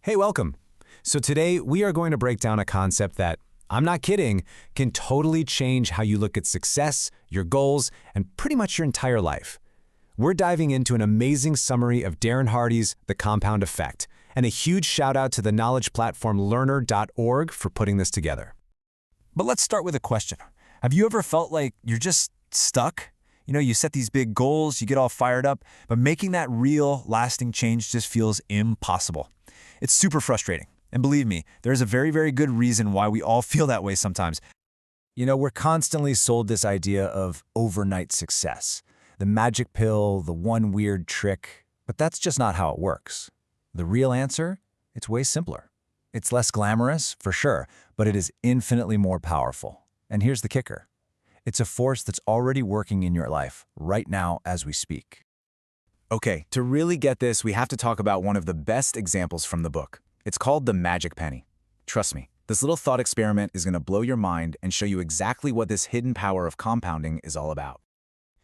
Hey, welcome. So today we are going to break down a concept that, I'm not kidding, can totally change how you look at success, your goals, and pretty much your entire life. We're diving into an amazing summary of Darren Hardy's The Compound Effect, and a huge shout out to the knowledge platform learner.org for putting this together. But let's start with a question. Have you ever felt like you're just stuck? You set these big goals, you get all fired up, but making that real, lasting change just feels impossible. It's super frustrating. And believe me, there's a very, very good reason why we all feel that way sometimes. We're constantly sold this idea of overnight success, the magic pill, the one weird trick, but that's just not how it works. The real answer? It's way simpler. It's less glamorous, for sure, but it is infinitely more powerful. And here's the kicker. It's a force that's already working in your life, right now as we speak. Okay, to really get this, we have to talk about one of the best examples from the book. It's called the magic penny. Trust me, this little thought experiment is going to blow your mind and show you exactly what this hidden power of compounding is all about.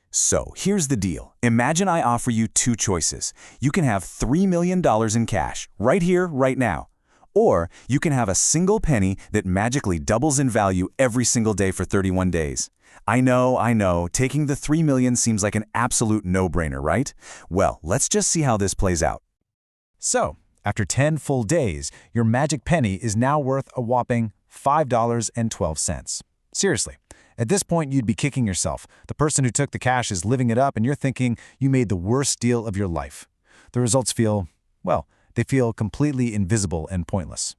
So, here's the deal. Imagine I offer you two choices. You can have $3 million in cash, right here, right now. Or you can have a single penny that magically doubles in value every single day for 31 days. I know, taking the $3 million seems like an absolute no-brainer, right? Well, let's just see how this plays out. So, after 10 full days, your magic penny is now worth a whopping $5.12. Seriously, at this point you'd be kicking yourself. The person who took the cash is living it up and you're thinking you made the worst deal of your life. The results feel, well, they feel completely invisible and pointless.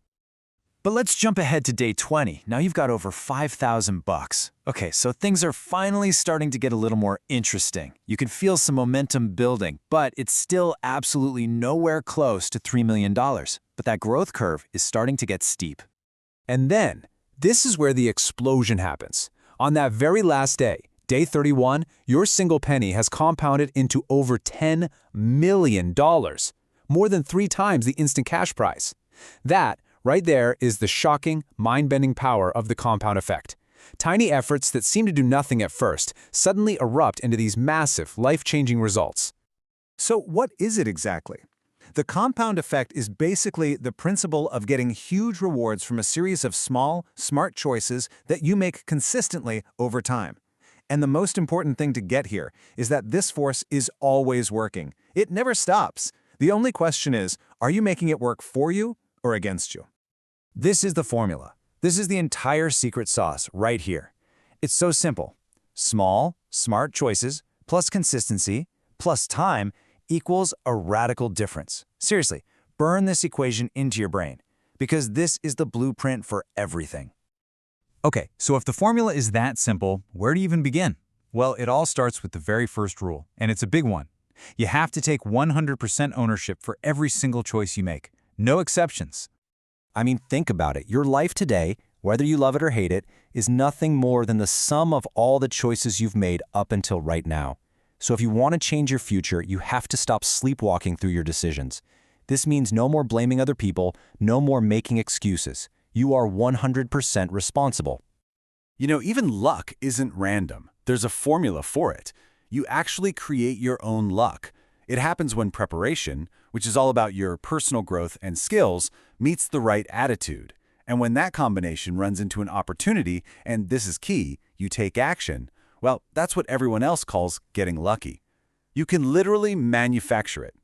But let's jump ahead to day 20. Now you've got over $5,000. Okay, so things are finally starting to get a little more interesting. You can feel some momentum building, but it's still absolutely nowhere close to $3 million. But that growth curve is starting to get steep. And then, this is where the explosion happens. On that very last day, day 31, your single penny has compounded into over $10 million, more than 3 times the instant cash price. That, right there, is the shocking, mind-bending power of the compound effect. Tiny efforts that seem to do nothing at first suddenly erupt into these massive, life-changing results. So what is it exactly? The compound effect is basically the principle of getting huge rewards from a series of small, smart choices that you make consistently over time. And the most important thing to get here is that this force is always working. It never stops. The only question is, are you making it work for you or against you? This is the formula. This is the entire secret sauce right here. It's so simple. Small, smart choices plus consistency plus time equals a radical difference. Seriously, burn this equation into your brain, because this is the blueprint for everything. Okay, so if the formula is that simple, where do you even begin? Well, it all starts with the very first rule, and it's a big one. You have to take 100% ownership for every single choice you make. No exceptions. I mean, think about it. Your life today, whether you love it or hate it, is nothing more than the sum of all the choices you've made up until right now. So if you want to change your future, you have to stop sleepwalking through your decisions. This means no more blaming other people, no more making excuses. You are 100% responsible. Even luck isn't random. There's a formula for it. You actually create your own luck. It happens when preparation, which is all about your personal growth and skills, meets the right attitude. And when that combination runs into an opportunity, and this is key, you take action, well, that's what everyone else calls getting lucky. You can literally manufacture it.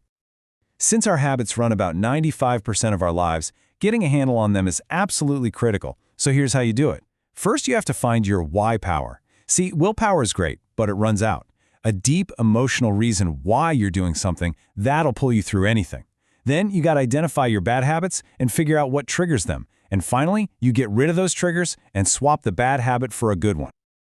Since our habits run about 95% of our lives, getting a handle on them is absolutely critical. So here's how you do it. First, you have to find your why power. See, willpower is great, but it runs out. A deep emotional reason why you're doing something, that'll pull you through anything. Then you got to identify your bad habits and figure out what triggers them. And finally, you get rid of those triggers and swap the bad habit for a good one.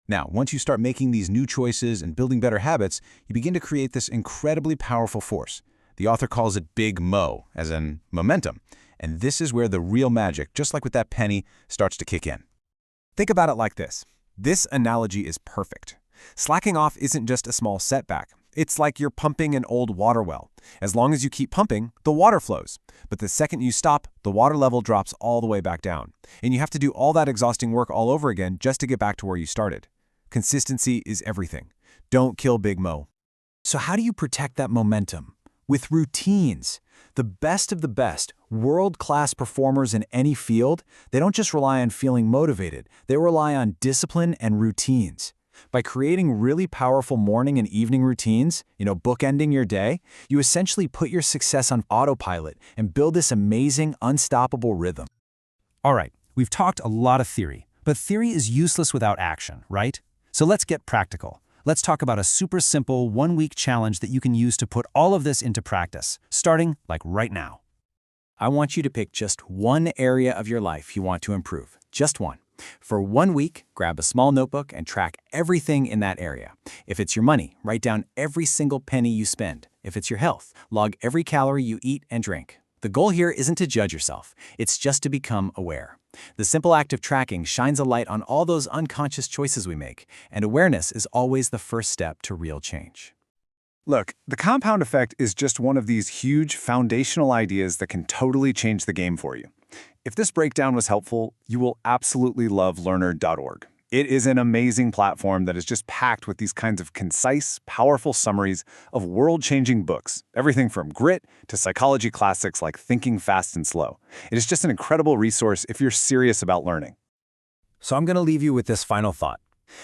Now, once you start making these new choices and building better habits, you begin to create this incredibly powerful force. The author calls it Big Mo, as in momentum. And this is where the real magic, just like with that penny, starts to kick in. Think about it like this. This analogy is perfect. Slacking off isn't just a small setback. It's like you're pumping an old water well. As long as you keep pumping, the water flows. But the second you stop, the water level drops all the way back down. And you have to do all that exhausting work all over again just to get back to where you started. Consistency is everything. Don't kill Big Mo. So how do you protect that momentum? with routines. The best of the best, world-class performers in any field, they don't just rely on feeling motivated, they rely on discipline and routines. By creating really powerful morning and evening routines, bookending your day, you essentially put your success on autopilot and build this amazing, unstoppable rhythm. All right, we've talked a lot of theory, but theory is useless without action, right? So let's get practical. Let's talk about a super simple one-week challenge that you can use to put all of this into practice, starting right now. I want you to pick just one area of your life you want to improve, just one. For 1 week, grab a small notebook and track everything in that area. If it's your money, write down every single penny you spend. If it's your health, log every calorie you eat and drink. The goal here isn't to judge yourself, it's just to become aware. The simple act of tracking shines a light on all those unconscious choices we make, and awareness is always the first step to real change. Look, the compound effect is just one of these huge foundational ideas that can totally change the game for you. If this breakdown was helpful, you will absolutely love Learner.org. It is an amazing platform that is just packed with these kinds of concise, powerful summaries of world-changing books, everything from grit to psychology classics like Thinking Fast and Slow. It is just an incredible resource if you're serious about learning. So I'm going to leave you with this final thought.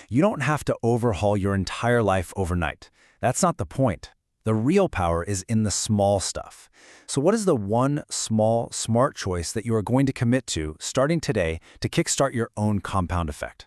You don't have to overhaul your entire life overnight. That's not the point. The real power is in the small stuff. So what is the one small, smart choice that you are going to commit to starting today to kickstart your own compound effect?